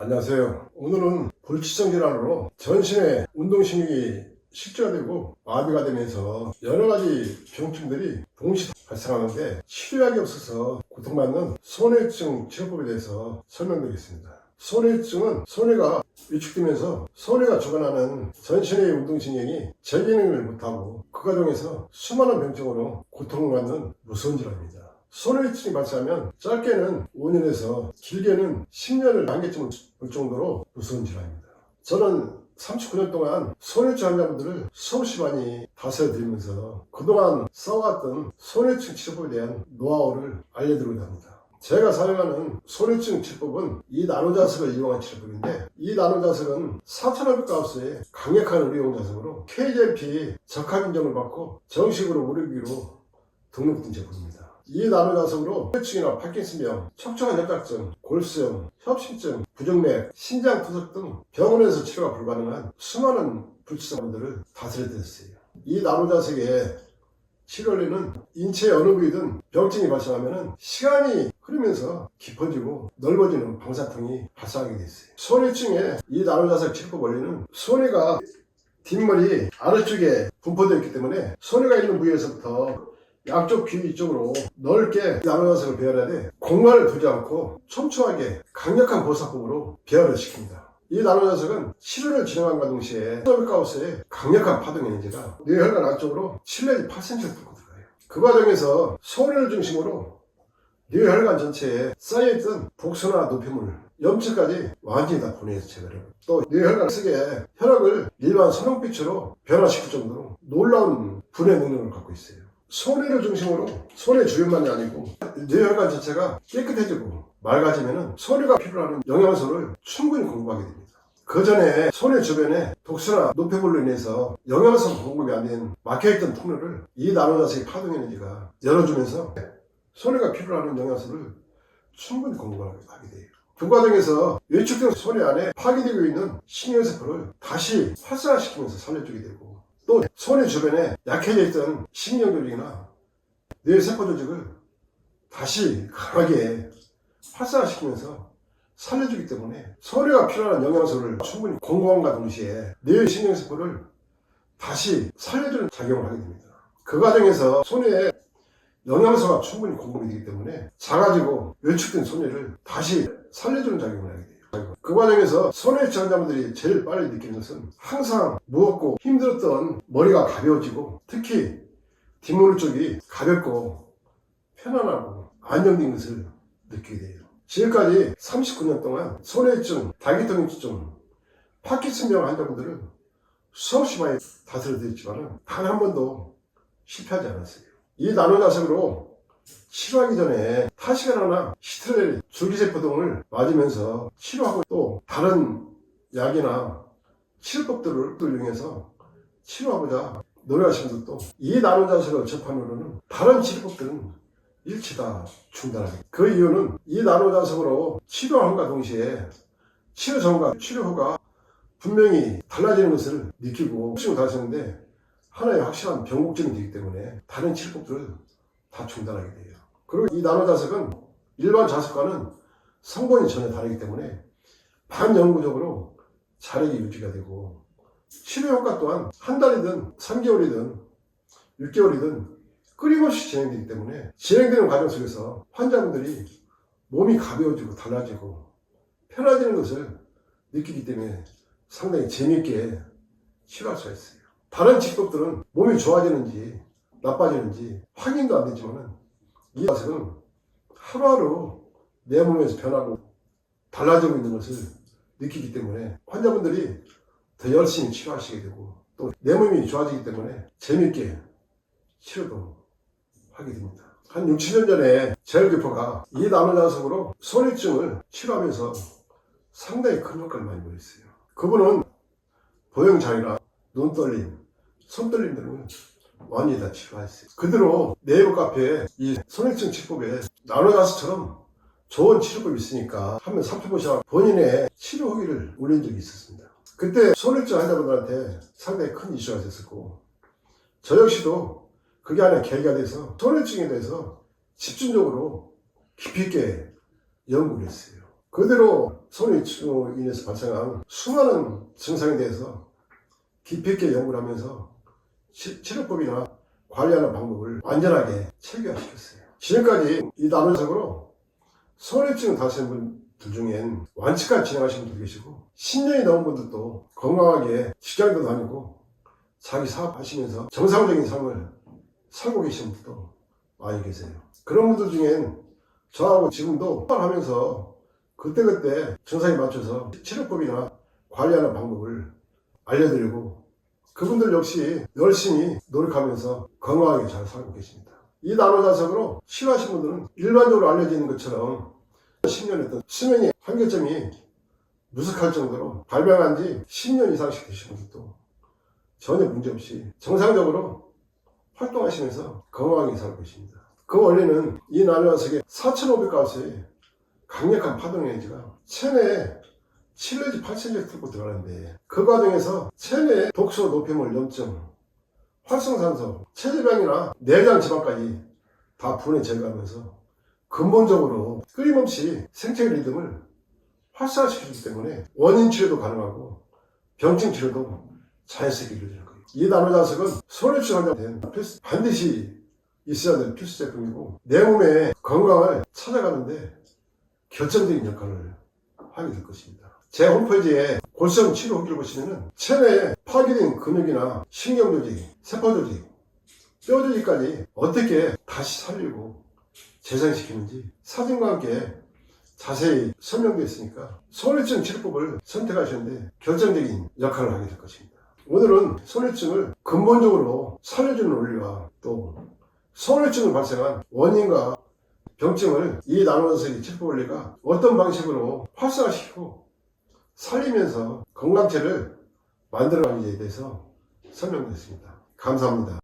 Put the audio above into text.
안녕하세요. 오늘은 불치성 질환으로 전신의 운동신경이 식지가 되고 마비가 되면서 여러가지 병증들이 동시에 발생하는데 치료약이 없어서 고통받는 손해증 치료법에 대해서 설명드리겠습니다. 손해증은 손해가 위축되면서 손해가 주관하는 전신의 운동신경이 제기능을 못하고 그 과정에서 수많은 병증으로 고통을 받는 무서운 질환입니다. 손해증이 발생하면 짧게는 5년에서 길게는 10년을 단계쯤 올 정도로 무서운 질환입니다. 저는 39년 동안 손해증 환자분들을 수없이 많이 다스려드리면서 그동안 써왔던 손해증 치료법에 대한 노하우를 알려드리고자 합니다. 제가 사용하는 손해증 치료법은 이 나노자석을 이용한 치료법인데, 이 나노자석은 4,500가우스의 강력한 의료용 자석으로 KGMP 적합 인정을 받고 정식으로 의료기로 등록된 제품입니다. 이 나노자석으로 혈증이나 파킨슨병, 척추관 협착증, 골수염, 협심증, 부정맥, 신장 투석 등 병원에서 치료가 불가능한 수많은 불치성분들을 다스려드렸어요. 이 나노자석의 치료리는 인체 어느 부위든 병증이 발생하면 시간이 흐르면서 깊어지고 넓어지는 방사통이 발생하게 됐어요. 손해증의 이 나노자석 치료법 원리는 손해가 뒷머리 아래쪽에 분포되어 있기 때문에 손해가 있는 부위에서부터 양쪽 귀 위쪽으로 넓게 나노자석을 배열해야 돼. 공간을 두지 않고 촘촘하게 강력한 보사법으로 배열을 시킵니다. 이 나노자석은 치료를 진행함과 동시에 1500가우스의 강력한 파동 에너지가 뇌혈관 안쪽으로 7 내지 8cm를 뚫고 들어가요. 그 과정에서 손해를 중심으로 뇌혈관 전체에 쌓여있던 독소나 노폐물, 염증까지 완전히 다 분해해서 제거해요. 또 뇌혈관 속에 혈액을 일반 선홍빛으로 변화시킬 정도로 놀라운 분해 능력을 갖고 있어요. 손해를 중심으로 손해 주변만이 아니고 뇌혈관 자체가 깨끗해지고 맑아지면 손해가 필요로 하는 영양소를 충분히 공급하게 됩니다. 그 전에 손해 주변에 독소나 노폐물로 인해서 영양소 공급이 안 된 막혀있던 통로를 이 나노자석의 파동 에너지가 열어주면서 손해가 필요로 하는 영양소를 충분히 공급하게 돼요. 그 과정에서 외축된 손해 안에 파괴되고 있는 신경세포를 다시 활성화시키면서 살려주게 되고, 또 손해 주변에 약해져 있던 신경조직이나 뇌세포 조직을 다시 강하게 활성화시키면서 살려주기 때문에 손해가 필요한 영양소를 충분히 공급함과 동시에 뇌 신경세포를 다시 살려주는 작용을 하게 됩니다. 그 과정에서 손해에 영양소가 충분히 공급이 되기 때문에 작아지고 외축된 손해를 다시 살려주는 작용을 하게 돼요. 그 과정에서 손해증 환자분들이 제일 빨리 느끼는 것은 항상 무겁고 힘들었던 머리가 가벼워지고, 특히 뒷머리 쪽이 가볍고 편안하고 안정된 것을 느끼게 돼요. 지금까지 39년 동안 손해증, 다기통증, 파킨슨병 환자분들은 수없이 많이 다스려드렸지만 단 한 번도 실패하지 않았어요. 이 나노자석으로 치료하기 전에 타시가나나 시트렐, 줄기세포 등을 맞으면서 치료하고, 또 다른 약이나 치료법들을 이용해서 치료하고자 노력하시는 분들도 이 나노자석을 접한 후로는 다른 치료법들은 일치 다 중단합니다. 그 이유는 이 나노자석으로 치료함과 동시에 치료 전과 치료 후가 분명히 달라지는 것을 느끼고 치료 다시는데 하나의 확실한 병목증이 되기 때문에 다른 치료법들을 다 중단하게 돼요. 그리고 이 나노자석은 일반 자석과는 성분이 전혀 다르기 때문에 반영구적으로 자력이 유지가 되고, 치료 효과 또한 한 달이든 3개월이든 6개월이든 끊임없이 진행되기 때문에 진행되는 과정 속에서 환자분들이 몸이 가벼워지고 달라지고 편해지는 것을 느끼기 때문에 상당히 재미있게 치료할 수가 있어요. 다른 치료법들은 몸이 좋아지는지 나빠지는지 확인도 안 되지만 이 자석은 하루하루 내 몸에서 변하고 달라지고 있는 것을 느끼기 때문에 환자분들이 더 열심히 치료하시게 되고, 또 내 몸이 좋아지기 때문에 재미있게 치료도 하게 됩니다. 한 6, 7년 전에 제일교포가 이 나노자석으로 손해증을 치료하면서 상당히 큰 효과를 많이 보였어요. 그분은 보형장애나 눈떨림, 손떨림 등을 완전히 다 치료했어요. 그대로 네이버 카페에 이 손해증 치료법에 나노자석처럼 좋은 치료법이 있으니까 한번 살펴보시라 본인의 치료 후기를 올린 적이 있었습니다. 그때 손해증 환자분들한테 상당히 큰 이슈가 됐었고, 저 역시도 그게 하나 계기가 돼서 손해증에 대해서 집중적으로 깊이 있게 연구를 했어요. 그대로 손해치로 인해서 발생한 수많은 증상에 대해서 깊이 있게 연구를 하면서 치료법이나 관리하는 방법을 완전하게 체계화시켰어요. 지금까지 이 나노작으로 손해증 다스리는 분들 중엔 완치까지 진행하시는 분도 계시고 10년이 넘은 분들도 건강하게 직장도 다니고 자기 사업하시면서 정상적인 삶을 살고 계시는 분도 많이 계세요. 그런 분들 중엔 저하고 지금도 하면서 그때그때 증상에 맞춰서 치료법이나 관리하는 방법을 알려드리고 그분들 역시 열심히 노력하면서 건강하게 잘 살고 계십니다. 이 나노자석으로 치료하신 분들은 일반적으로 알려지는 것처럼 10년 했던 수명의 한계점이 누적할 정도로 발병한 지 10년 이상씩 되신 분들도 전혀 문제없이 정상적으로 활동하시면서 건강하게 살고 계십니다. 그 원리는 이 나노자석의 4,500가스의 강력한 파동 에너지가 체내에 7 내지 8cm 뚫고 들어가는데 그 과정에서 체내 독소, 노폐물, 염증, 활성산소, 체지방이나 내장 지방까지 다 분해 제거하면서 근본적으로 끊임없이 생체 리듬을 활성화시키기 때문에 원인 치료도 가능하고 병증 치료도 자연스럽게 이루어지는 거예요. 이 나노자석은 손해증 환자한테는 반드시 있어야 될 필수 제품이고 내 몸의 건강을 찾아가는데 결정적인 역할을 하게 될 것입니다. 제 홈페이지에 골수염 치료 후기를 보시면은 체내에 파괴된 근육이나 신경조직, 세포조직, 뼈조직까지 어떻게 다시 살리고 재생시키는지 사진과 함께 자세히 설명되어 있으니까 손해증 치료법을 선택하시는데 결정적인 역할을 하게 될 것입니다. 오늘은 손해증을 근본적으로 살려주는 원리와 또 손해증을 발생한 원인과 병증을 이 나노자석의 치료법 원리가 어떤 방식으로 활성화시키고 살리면서 건강체를 만들어가는지에 대해서 설명드렸습니다. 감사합니다.